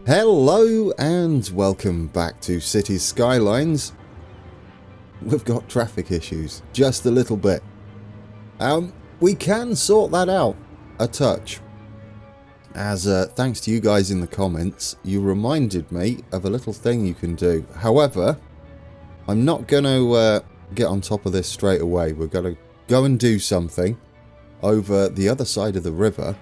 Hello and welcome back to Cities Skylines. We've got traffic issues, just a little bit. We can sort that out a touch. As thanks to you guys in the comments, you reminded me of a little thing you can do. However, I'm not going to get on top of this straight away. We're going to go and do something over the other side of the river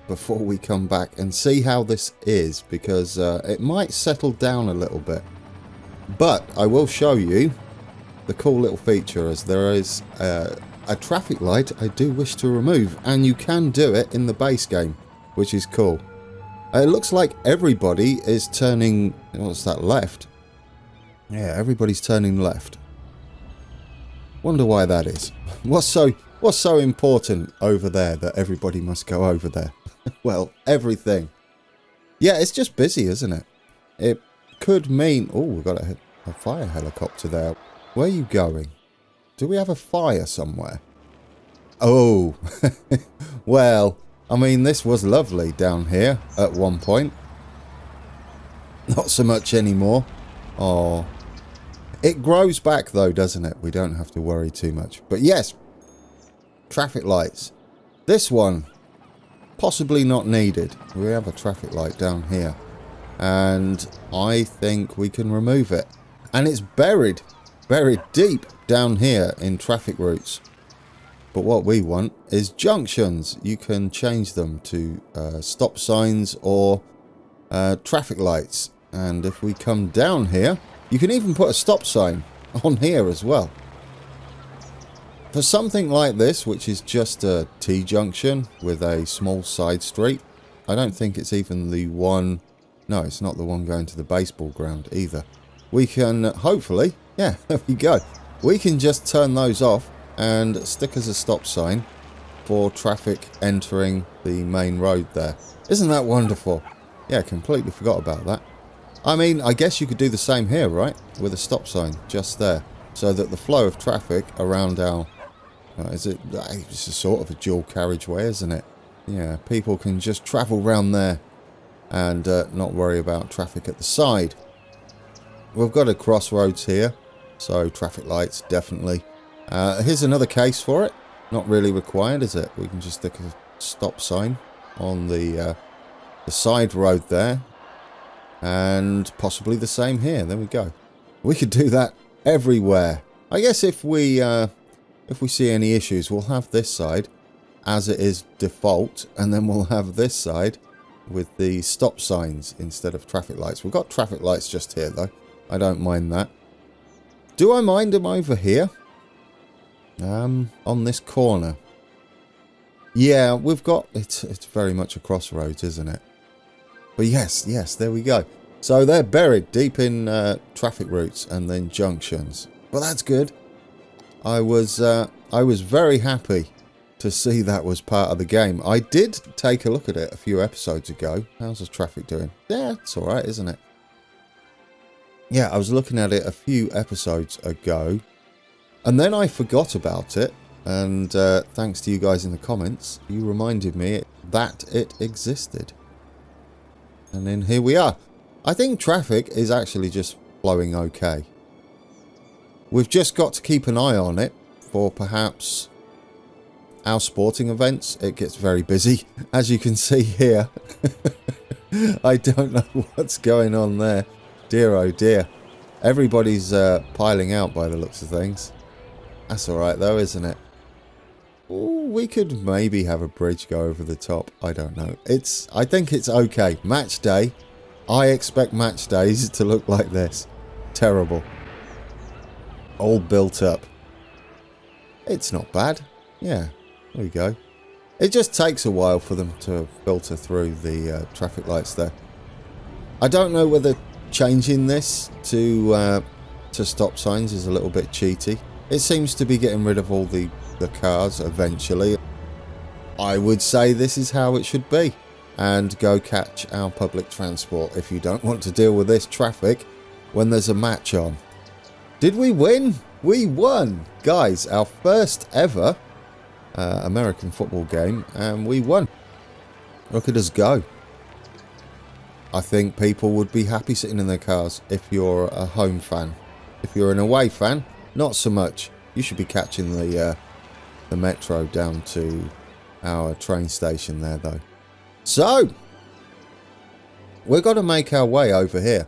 before we come back and see how this is, because it might settle down a little bit. But I will show you the cool little feature, as there is a traffic light I do wish to remove, and you can do it in the base game, which is cool. It looks like everybody is turning, what's that, left? Yeah, everybody's turning left. Wonder why that is. What's so important over there that everybody must go over there? Well, everything. Yeah, it's just busy, isn't it? It could mean... Oh, we've got a fire helicopter there. Where are you going? Do we have a fire somewhere? Oh, well, I mean, this was lovely down here at one point. Not so much anymore. Oh, it grows back though, doesn't it? We don't have to worry too much. But yes, traffic lights. This one, possibly not needed. We have a traffic light down here, and I think we can remove it. And it's buried deep down here in traffic routes. But what we want is junctions. You can change them to stop signs or traffic lights. And if we come down here, you can even put a stop sign on here as well. For something like this, which is just a T-junction with a small side street, I don't think it's even the one... No, it's not the one going to the baseball ground either. We can, hopefully... Yeah, there we go. We can just turn those off and stick as a stop sign for traffic entering the main road there. Isn't that wonderful? Yeah, completely forgot about that. I mean, I guess you could do the same here, right? With a stop sign just there, so that the flow of traffic around our... it's a sort of a dual carriageway, isn't it? Yeah, people can just travel round there and not worry about traffic at the side. We've got a crossroads here, so traffic lights, definitely. Here's another case for it. Not really required, is it? We can just stick a stop sign on the side road there. And possibly the same here. There we go. We could do that everywhere. I guess if we see any issues, we'll have this side as it is default, and then we'll have this side with the stop signs instead of traffic lights. We've got traffic lights just here, though. I don't mind that. Do I mind them over here? On this corner. Yeah, we've got... It's very much a crossroads, isn't it? But yes, there we go. So they're buried deep in traffic routes and then junctions. But that's good. I was very happy to see that was part of the game. I did take a look at it a few episodes ago. How's the traffic doing? Yeah, it's alright, isn't it? Yeah, I was looking at it a few episodes ago. And then I forgot about it. And thanks to you guys in the comments, you reminded me that it existed. And then here we are. I think traffic is actually just flowing okay. We've just got to keep an eye on it for perhaps our sporting events. It gets very busy, as you can see here. I don't know what's going on there. Dear oh dear. Everybody's piling out by the looks of things. That's alright though, isn't it? Ooh, we could maybe have a bridge go over the top. I don't know. I think it's okay. Match day. I expect match days to look like this. Terrible. All built up. It's not bad. Yeah, there we go. It just takes a while for them to filter through the traffic lights there. I don't know whether changing this to stop signs is a little bit cheaty. It seems to be getting rid of all the cars eventually. I would say this is how it should be. And go catch our public transport if you don't want to deal with this traffic when there's a match on. Did we win? We won! Guys, our first ever American football game, and we won. Look at us go. I think people would be happy sitting in their cars if you're a home fan. If you're an away fan, not so much. You should be catching the metro down to our train station there, though. So, we're going to make our way over here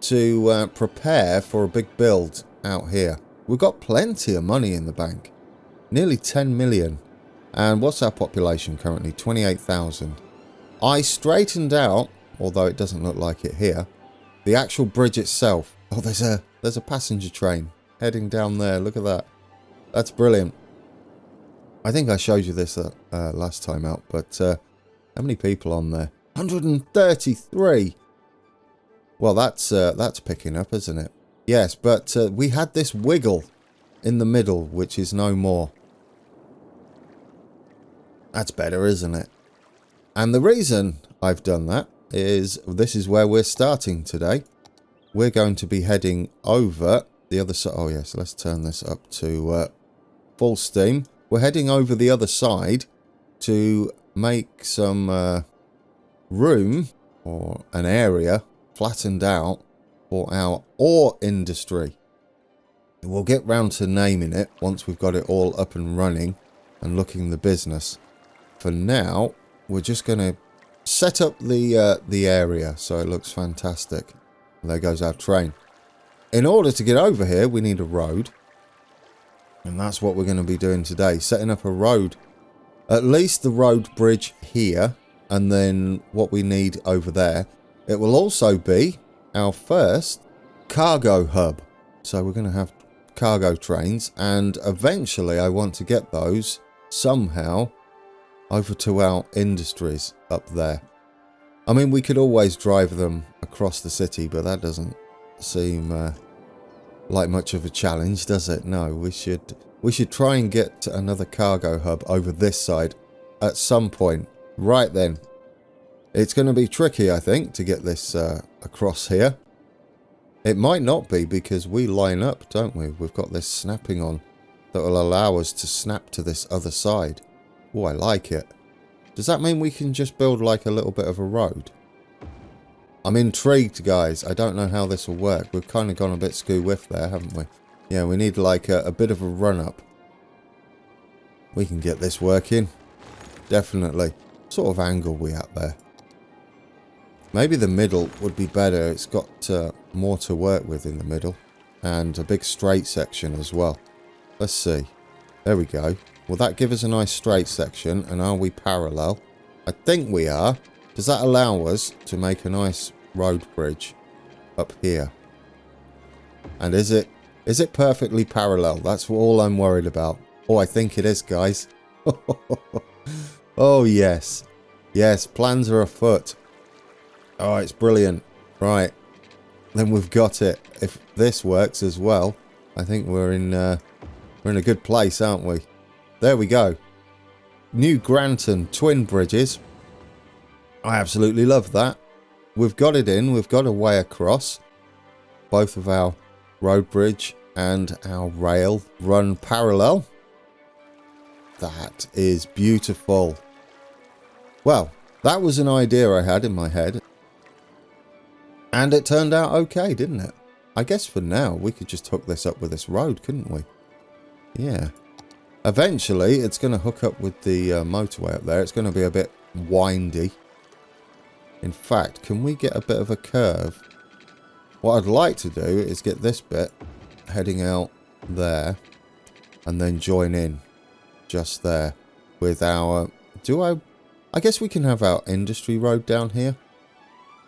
to prepare for a big build out here. We've got plenty of money in the bank. Nearly 10 million. And what's our population currently? 28,000. I straightened out, although it doesn't look like it here, the actual bridge itself. Oh, there's a passenger train heading down there. Look at that. That's brilliant. I think I showed you this last time out, but how many people on there? 133. Well, that's picking up, isn't it? Yes, but we had this wiggle in the middle, which is no more. That's better, isn't it? And the reason I've done that is this is where we're starting today. We're going to be heading over the other side. Oh, yes, let's turn this up to full steam. We're heading over the other side to make some room or an area flattened out for our ore industry. We'll get round to naming it once we've got it all up and running and looking the business. For now, we're just going to set up the area so it looks fantastic. And there goes our train. In order to get over here, we need a road. And that's what we're going to be doing today. Setting up a road. At least the road bridge here. And then what we need over there. It will also be our first cargo hub. So we're going to have cargo trains. And eventually I want to get those somehow over to our industries up there. I mean, we could always drive them across the city, but that doesn't seem like much of a challenge, does it? No, we should try and get another cargo hub over this side at some point. Right then. It's going to be tricky, I think, to get this across here. It might not be because we line up, don't we? We've got this snapping on that will allow us to snap to this other side. Oh, I like it. Does that mean we can just build like a little bit of a road? I'm intrigued, guys. I don't know how this will work. We've kind of gone a bit skoo-whiff there, haven't we? Yeah, we need like a bit of a run-up. We can get this working. Definitely. What sort of angle we at there? Maybe the middle would be better. It's got more to work with in the middle. And a big straight section as well. Let's see. There we go. Will that give us a nice straight section? And are we parallel? I think we are. Does that allow us to make a nice road bridge up here? And is it perfectly parallel? That's all I'm worried about. Oh, I think it is, guys. Oh, yes. Yes, plans are afoot. Oh, it's brilliant. Right. Then we've got it. If this works as well, I think we're in a good place, aren't we? There we go. New Granton twin bridges. I absolutely love that. We've got it in. We've got a way across. Both of our road bridge and our rail run parallel. That is beautiful. Well, that was an idea I had in my head. And it turned out okay, didn't it? I guess for now, we could just hook this up with this road, couldn't we? Yeah. Eventually, it's going to hook up with the motorway up there. It's going to be a bit windy. In fact, can we get a bit of a curve? What I'd like to do is get this bit heading out there and then join in just there with our... I guess we can have our industry road down here.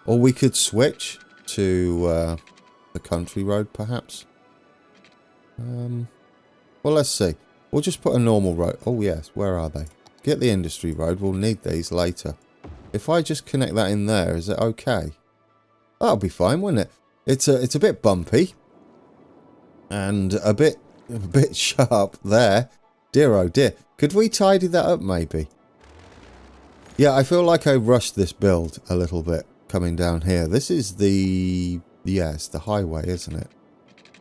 Or we could switch to the country road, perhaps. Well, let's see. We'll just put a normal road. Oh, yes. Where are they? Get the industry road. We'll need these later. If I just connect that in there, is it okay? That'll be fine, won't it? It's a bit bumpy. And a bit sharp there. Dear oh dear. Could we tidy that up, maybe? Yeah, I feel like I rushed this build a little bit coming down here. This is the... Yes, the highway, isn't it?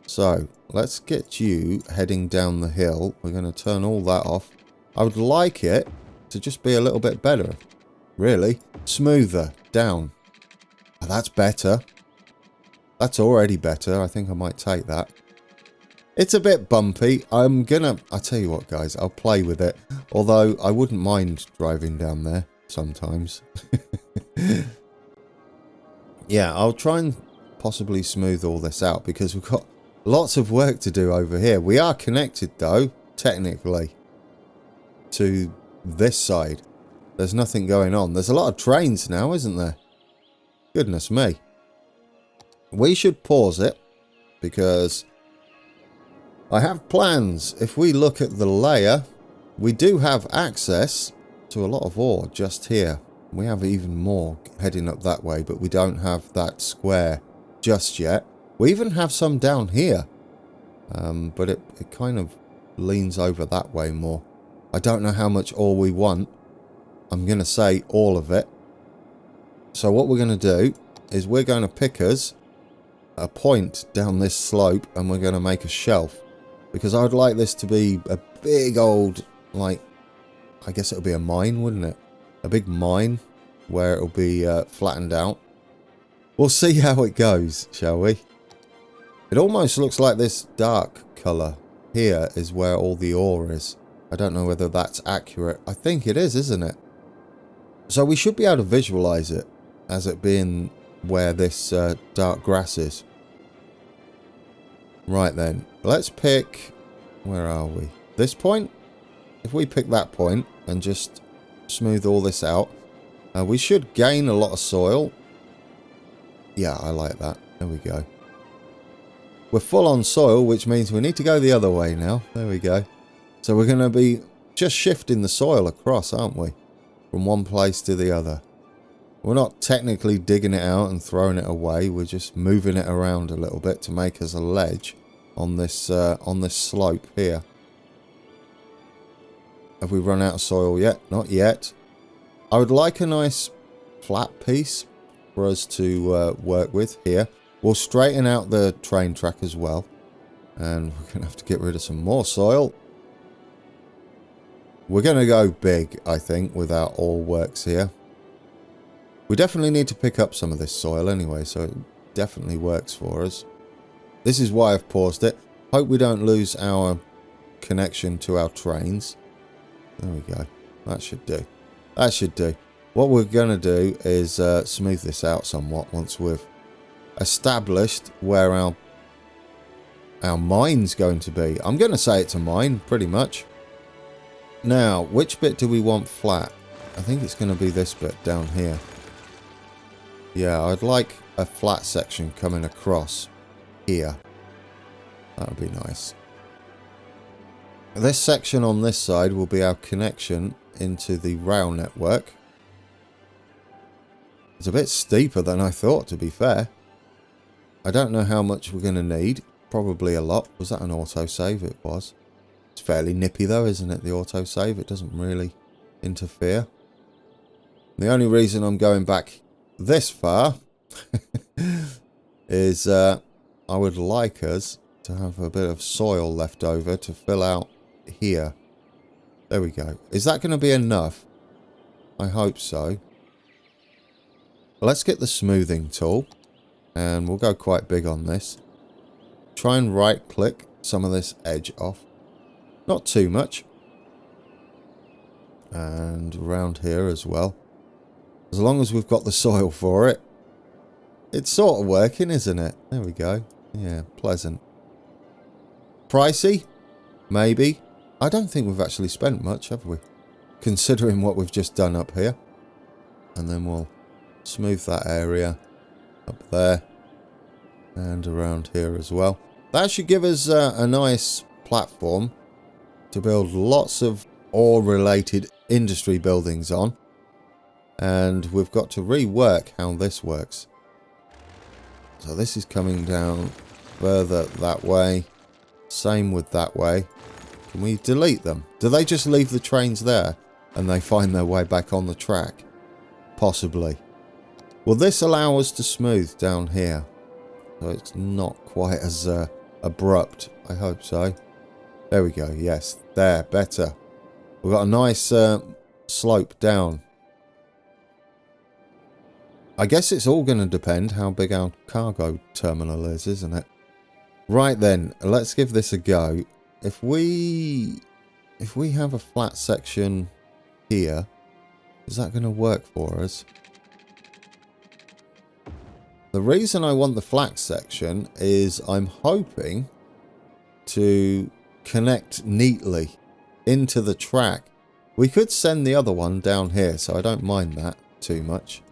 So, let's get you heading down the hill. We're going to turn all that off. I would like it to just be a little bit better. Really. Smoother. Down. Oh, that's better. That's already better. I think I might take that. It's a bit bumpy. I'll tell you what, guys, I'll play with it. Although I wouldn't mind driving down there sometimes. Yeah, I'll try and possibly smooth all this out because we've got lots of work to do over here. We are connected, though, technically, to this side. There's nothing going on. There's a lot of trains now, isn't there? Goodness me. We should pause it because I have plans. If we look at the layer, we do have access to a lot of ore just here. We have even more heading up that way, but we don't have that square just yet. We even have some down here, but it kind of leans over that way more. I don't know how much ore we want. I'm going to say all of it. So what we're going to do is we're going to pick us a point down this slope and we're going to make a shelf. Because I'd like this to be a big old, like, I guess it'll be a mine, wouldn't it? A big mine where it'll be flattened out. We'll see how it goes, shall we? It almost looks like this dark colour here is where all the ore is. I don't know whether that's accurate. I think it is, isn't it? So we should be able to visualise it as it being where this dark grass is. Right then, let's pick... Where are we? This point? If we pick that point and just smooth all this out, we should gain a lot of soil. Yeah, I like that. There we go. We're full on soil, which means we need to go the other way now. There we go. So we're going to be just shifting the soil across, aren't we? From one place to the other. We're not technically digging it out and throwing it away. We're just moving it around a little bit to make us a ledge on this slope here. Have we run out of soil yet? Not yet. I would like a nice flat piece for us to work with here. We'll straighten out the train track as well. And we're going to have to get rid of some more soil. We're going to go big, I think, with our all works here. We definitely need to pick up some of this soil anyway, so it definitely works for us. This is why I've paused it. Hope we don't lose our connection to our trains. There we go. That should do. That should do. What we're going to do is smooth this out somewhat once we've established where our mine's going to be. I'm going to say it's a mine, pretty much. Now, which bit do we want flat? I think it's going to be this bit down here. Yeah, I'd like a flat section coming across here. That would be nice. This section on this side will be our connection into the rail network. It's a bit steeper than I thought, to be fair. I don't know how much we're going to need. Probably a lot. Was that an autosave? It was. It's fairly nippy though, isn't it, the autosave? It doesn't really interfere. The only reason I'm going back this far is I would like us to have a bit of soil left over to fill out here. There we go. Is that going to be enough? I hope so. Let's get the smoothing tool and we'll go quite big on this. Try and right click some of this edge off. Not too much. And around here as well. As long as we've got the soil for it. It's sort of working, isn't it? There we go. Yeah, pleasant. Pricey? Maybe. I don't think we've actually spent much, have we? Considering what we've just done up here. And then we'll smooth that area up there. And around here as well. That should give us a nice platform to build lots of ore-related industry buildings on. And we've got to rework how this works. So this is coming down further that way. Same with that way. Can we delete them? Do they just leave the trains there and they find their way back on the track? Possibly. Will this allow us to smooth down here? So it's not quite as abrupt. I hope so. There we go. Yes. There. Better. We've got a nice slope down. I guess it's all going to depend how big our cargo terminal is, isn't it? Right then, let's give this a go. If we have a flat section here, is that going to work for us? The reason I want the flat section is I'm hoping to connect neatly into the track. We could send the other one down here, so I don't mind that too much.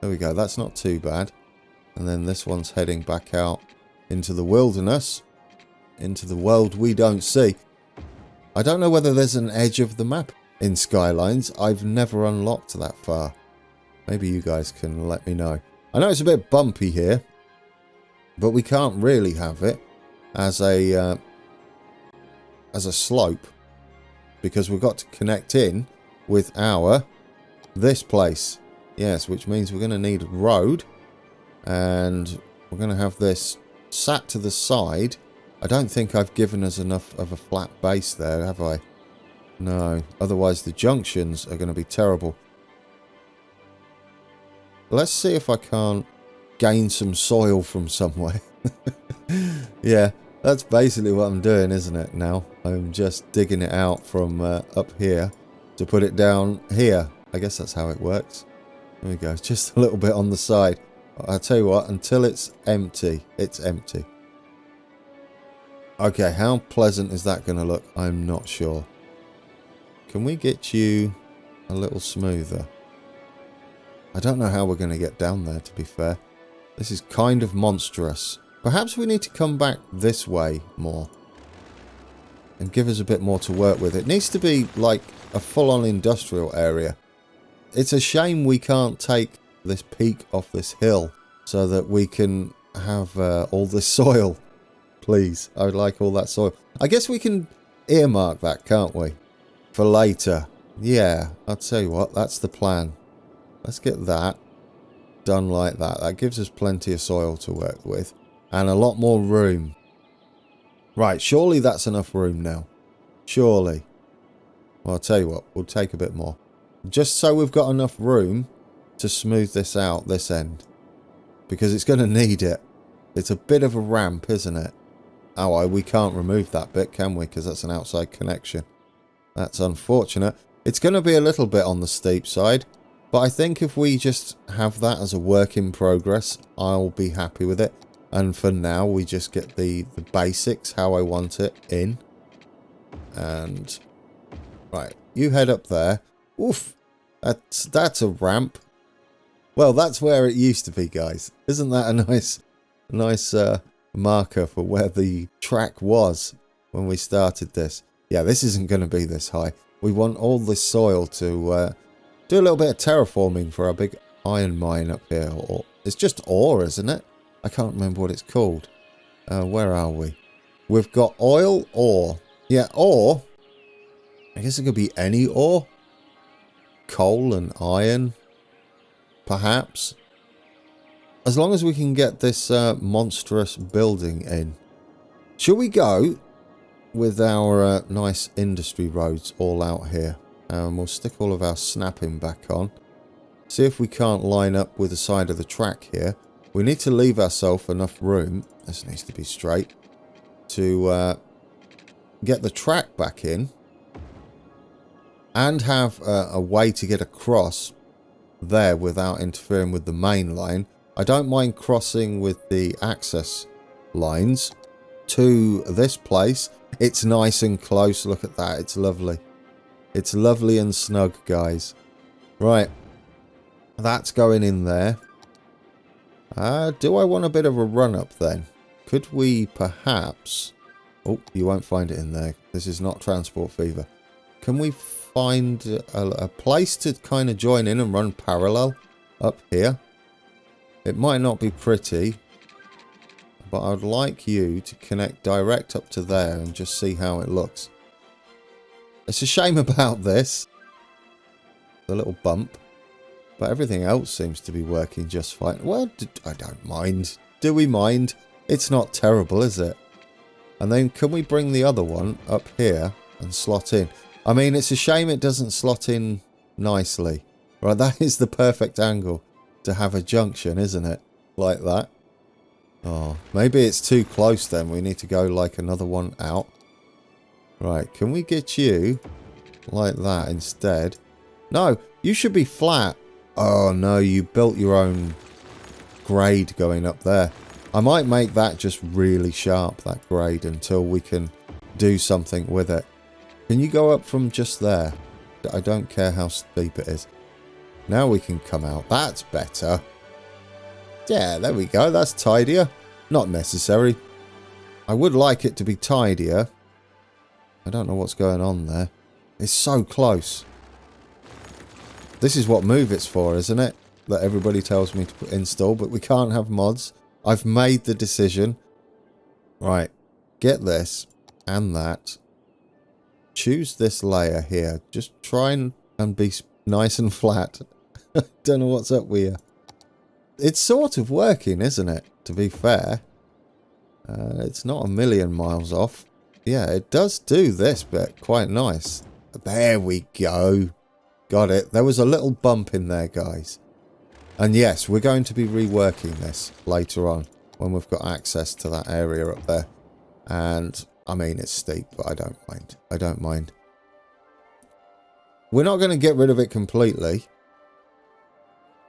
There we go, that's not too bad. And then this one's heading back out into the wilderness, into the world we don't see. I don't know whether there's an edge of the map in Skylines. I've never unlocked that far. Maybe you guys can let me know. I know it's a bit bumpy here, but we can't really have it as a slope, because we've got to connect in with this place. Yes, which means we're going to need a road, and we're going to have this sat to the side. I don't think I've given us enough of a flat base there, have I? No, otherwise the junctions are going to be terrible. Let's see if I can't gain some soil from somewhere. Yeah, that's basically what I'm doing, isn't it, now? I'm just digging it out from up here to put it down here. I guess that's how it works. There we go, just a little bit on the side. I'll tell you what, until it's empty, it's empty. Okay, how pleasant is that going to look? I'm not sure. Can we get you a little smoother? I don't know how we're going to get down there, to be fair. This is kind of monstrous. Perhaps we need to come back this way more and give us a bit more to work with. It needs to be like a full-on industrial area. It's a shame we can't take this peak off this hill so that we can have all this soil. Please, I would like all that soil. I guess we can earmark that, can't we? For later. Yeah, I'll tell you what, that's the plan. Let's get that done like that. That gives us plenty of soil to work with. And a lot more room. Right, surely that's enough room now. Surely. Well, I'll tell you what, we'll take a bit more. Just so we've got enough room to smooth this out, this end. Because it's going to need it. It's a bit of a ramp, isn't it? Oh, we can't remove that bit, can we? Because that's an outside connection. That's unfortunate. It's going to be a little bit on the steep side. But I think if we just have that as a work in progress, I'll be happy with it. And for now, we just get the basics, how I want it, in. And, right, you head up there. Oof, that's a ramp. Well, that's where it used to be, guys. Isn't that a nice marker for where the track was when we started this? Yeah, this isn't going to be this high. We want all this soil to do a little bit of terraforming for our big iron mine up here. Or it's just ore, isn't it? I can't remember what it's called. Where are we? We've got oil, ore. Yeah, ore. I guess it could be any ore. Coal and iron, perhaps. As long as we can get this monstrous building in. Shall we go with our nice industry roads all out here? And we'll stick all of our snapping back on. See if we can't line up with the side of the track here. We need to leave ourselves enough room. This needs to be straight. To get the track back in. And have a way to get across there without interfering with the main line. I don't mind crossing with the access lines to this place. It's nice and close. Look at that. It's lovely. It's lovely and snug, guys. Right. That's going in there. Do I want a bit of a run up then? Could we perhaps... Oh, you won't find it in there. This is not Transport Fever. Can we find a place to kind of join in and run parallel up here? It might not be pretty, but I'd like you to connect direct up to there and just see how it looks. It's a shame about this, the little bump, but everything else seems to be working just fine. Well, I don't mind. Do we mind? It's not terrible, is it? And then can we bring the other one up here and slot in? I mean, it's a shame it doesn't slot in nicely. Right, that is the perfect angle. to have a junction, isn't it? Like that. Oh, maybe it's too close then. We need to go like another one out. Right, can we get you like that instead? No, you should be flat. Oh no, you built your own grade going up there. I might make that just really sharp, that grade, until we can do something with it. Can you go up from just there? I don't care how steep it is. Now we can come out. That's better. Yeah, there we go. That's tidier. Not necessary. I would like it to be tidier. I don't know what's going on there. It's so close. This is what Move It's for, isn't it? That everybody tells me to install, but we can't have mods. I've made the decision. Right. Get this and that. Choose this layer here. Just try and be nice and flat. Don't know what's up with you. It's sort of working, isn't it? To be fair. It's not a million miles off. Yeah, it does do this bit quite nice. There we go. Got it. There was a little bump in there, guys. And yes, we're going to be reworking this later on when we've got access to that area up there. And, I mean, it's steep, but I don't mind. I don't mind. We're not going to get rid of it completely.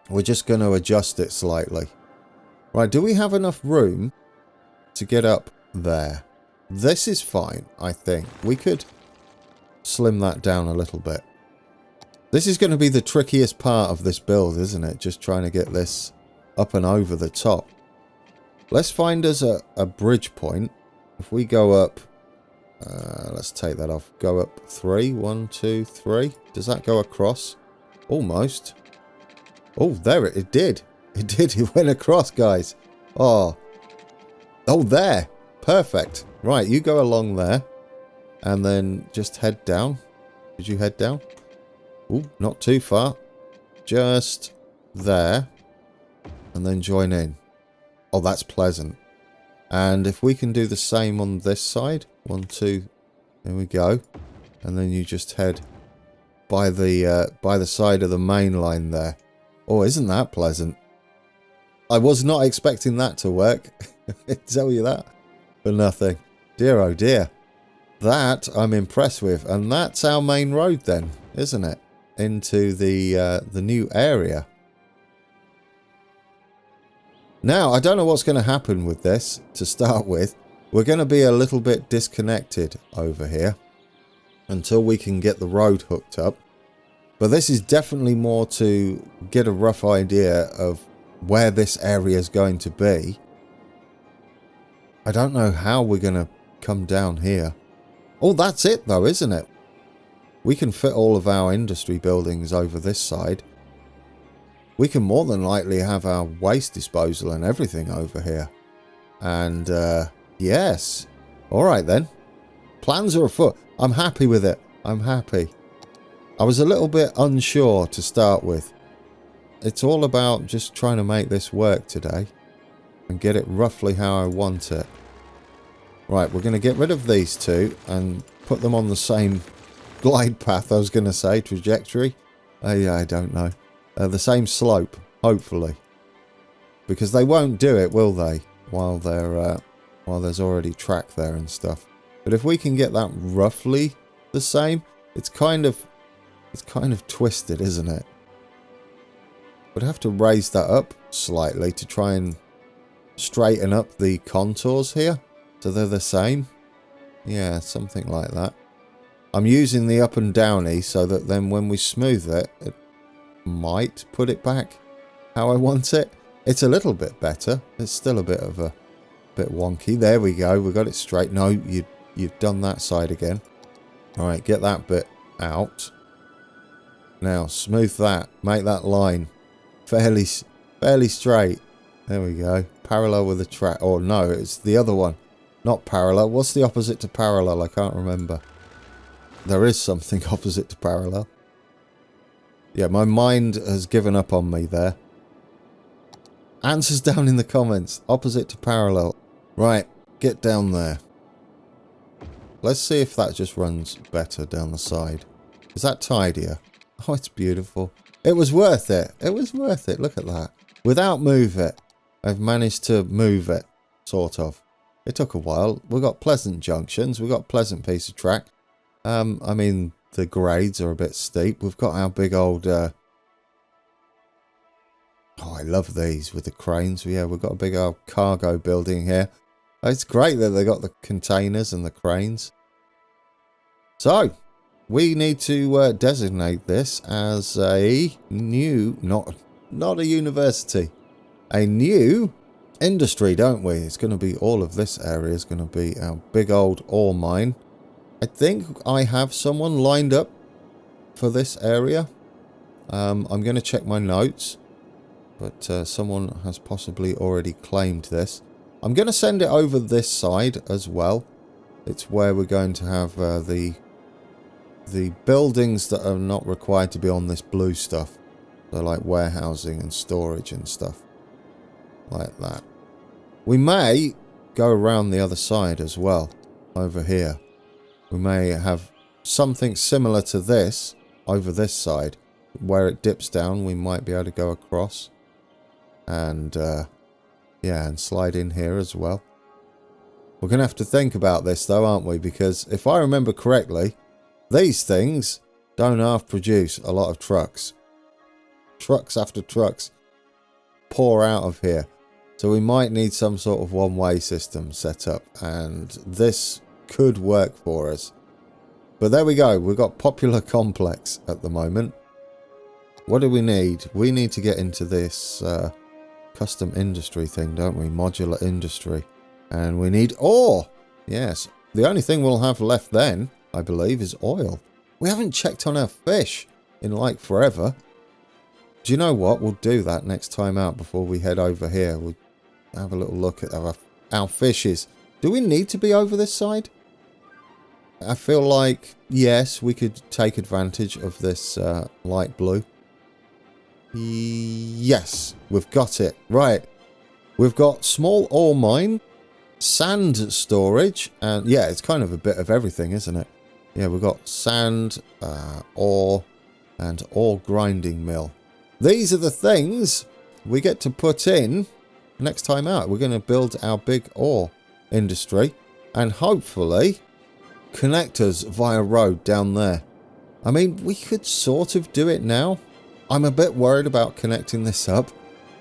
We're just going to adjust it slightly. Right, do we have enough room to get up there? This is fine, I think. We could slim that down a little bit. This is going to be the trickiest part of this build, isn't it? Just trying to get this up and over the top. Let's find us a bridge point. If we go up... let's take that off. Go up 3. 1, 2, 3. Does that go across? Almost. Oh, there it did. It did. It went across, guys. Oh. Oh, there. Perfect. Right, you go along there. And then just head down. Did you head down? Oh, not too far. Just there. And then join in. Oh, that's pleasant. And if we can do the same on this side. 1, 2. There we go. And then you just head by the side of the main line there. Oh, isn't that pleasant? I was not expecting that to work. I tell you that. For nothing. Dear oh dear. That I'm impressed with. And that's our main road then, isn't it? Into the new area. Now, I don't know what's going to happen with this to start with. We're going to be a little bit disconnected over here until we can get the road hooked up. But this is definitely more to get a rough idea of where this area is going to be. I don't know how we're going to come down here. Oh, that's it though, isn't it? We can fit all of our industry buildings over this side. We can more than likely have our waste disposal and everything over here. And, yes. Alright then. Plans are afoot. I'm happy with it. I'm happy. I was a little bit unsure to start with. It's all about just trying to make this work today. And get it roughly how I want it. Right, we're going to get rid of these two and put them on the same glide path, I was going to say, trajectory. I don't know. The same slope, hopefully. Because they won't do it, will they? While there's already track there and stuff. But if we can get that roughly the same, it's kind of twisted, isn't it? We'd have to raise that up slightly to try and straighten up the contours here. So they're the same. Yeah, something like that. I'm using the up and downy so that then when we smooth it, it might put it back how I want it. It's a little bit better. It's still a bit wonky. There we go. We got it straight. No, you've done that side again. All right, get that bit out. Now smooth that. Make that line fairly straight. There we go. Parallel with the track. Oh no, it's the other one. Not parallel. What's the opposite to parallel? I can't remember. There is something opposite to parallel. Yeah, my mind has given up on me there. Answers down in the comments. Opposite to parallel. Right, get down there. Let's see if that just runs better down the side. Is that tidier? Oh, it's beautiful. It was worth it. It was worth it. Look at that. Without move it, I've managed to move it, sort of. It took a while. We've got pleasant junctions. We've got a pleasant piece of track. I mean, the grades are a bit steep. We've got our big old... Oh, I love these with the cranes. Yeah, we've got a big old cargo building here. It's great that they got the containers and the cranes. So, we need to designate this as a new... Not a university. A new industry, don't we? It's going to be all of this area is going to be our big old ore mine. I think I have someone lined up for this area. I'm going to check my notes. But someone has possibly already claimed this. I'm going to send it over this side as well. It's where we're going to have the buildings that are not required to be on this blue stuff. So like warehousing and storage and stuff. Like that. We may go around the other side as well. Over here. We may have something similar to this over this side. Where it dips down, we might be able to go across. And, yeah, and slide in here as well. We're going to have to think about this, though, aren't we? Because if I remember correctly, these things don't half produce a lot of trucks. Trucks after trucks pour out of here. So we might need some sort of one-way system set up. And this could work for us. But there we go. We've got Popular Complex at the moment. What do we need? We need to get into this... custom industry thing, don't we? Modular industry. And we need ore. Yes. The only thing we'll have left then, I believe, is oil. We haven't checked on our fish in like forever. Do you know what? We'll do that next time out before we head over here. We'll have a little look at our fishes. Do we need to be over this side? I feel like, yes, we could take advantage of this light blue. Yes, we've got it. Right. We've got small ore mine, sand storage, and yeah, it's kind of a bit of everything, isn't it? Yeah, we've got sand, ore, and ore grinding mill. These are the things we get to put in next time out. We're going to build our big ore industry and hopefully connect us via road down there. I mean, we could sort of do it now. I'm a bit worried about connecting this up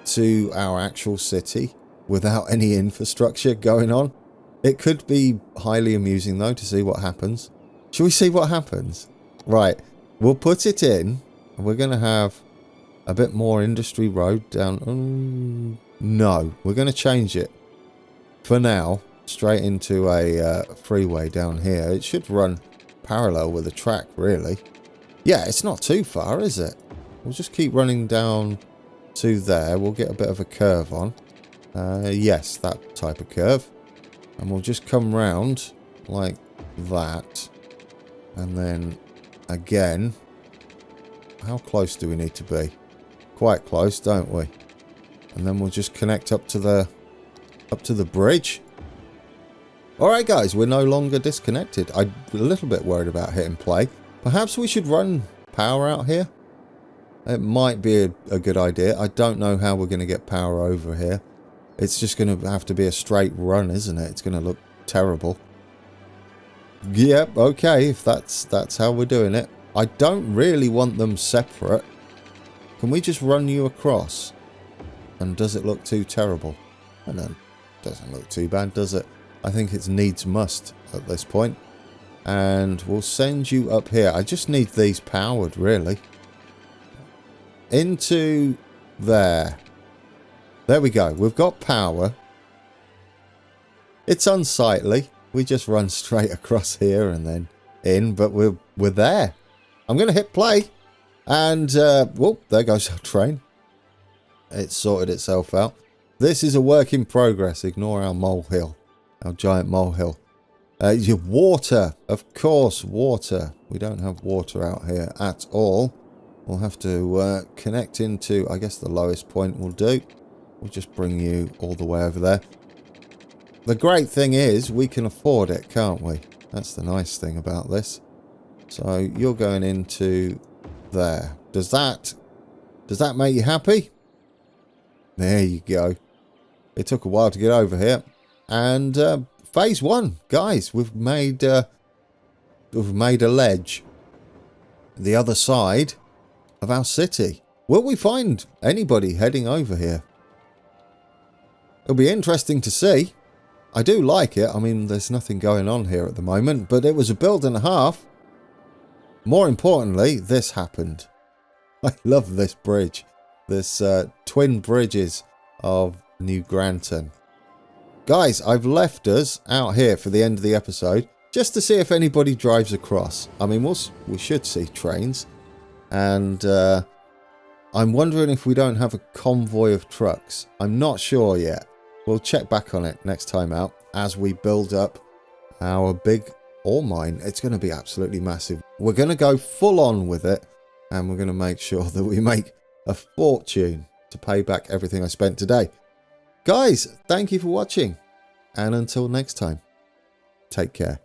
to our actual city without any infrastructure going on. It could be highly amusing though to see what happens. Shall we see what happens? Right, we'll put it in. We're going to have a bit more industry road down. No, we're going to change it for now straight into a freeway down here. It should run parallel with the track really. Yeah, it's not too far, is it? We'll just keep running down to there. We'll get a bit of a curve on. Yes, that type of curve. And we'll just come round like that. And then again. How close do we need to be? Quite close, don't we? And then we'll just connect up to the bridge. Alright guys, we're no longer disconnected. I'm a little bit worried about hitting play. Perhaps we should run power out here. It might be a good idea. I don't know how we're going to get power over here. It's just going to have to be a straight run, isn't it? It's going to look terrible. Yep, okay, if that's how we're doing it. I don't really want them separate. Can we just run you across? And does it look too terrible? I don't know. Doesn't look too bad, does it? I think it's needs must at this point. And we'll send you up here. I just need these powered, really. Into there. There we go. We've got power. It's unsightly. We just run straight across here and then in, but we're there. I'm going to hit play. And, whoop, there goes our train. It's sorted itself out. This is a work in progress. Ignore our molehill. Our giant molehill. Your water. Of course, water. We don't have water out here at all. We'll have to connect into, I guess the lowest point will do. We'll just bring you all the way over there. The great thing is we can afford it, can't we? That's the nice thing about this. So you're going into there. Does that Does that make you happy? There you go. It took a while to get over here. And phase 1, guys, we've made a ledge the other side of our city. Will we find anybody heading over here? It'll be interesting to see. I do like it. I mean, there's nothing going on here at the moment, but it was a build and a half. More importantly, this happened. I love this bridge. This twin bridges of New Granton. Guys, I've left us out here for the end of the episode just to see if anybody drives across. I mean, we should see trains. And I'm wondering if we don't have a convoy of trucks. I'm not sure yet. We'll check back on it next time out as we build up our big ore mine. It's going to be absolutely massive. We're going to go full on with it, and we're going to make sure that we make a fortune to pay back everything I spent today. Guys, thank you for watching, and until next time, take care.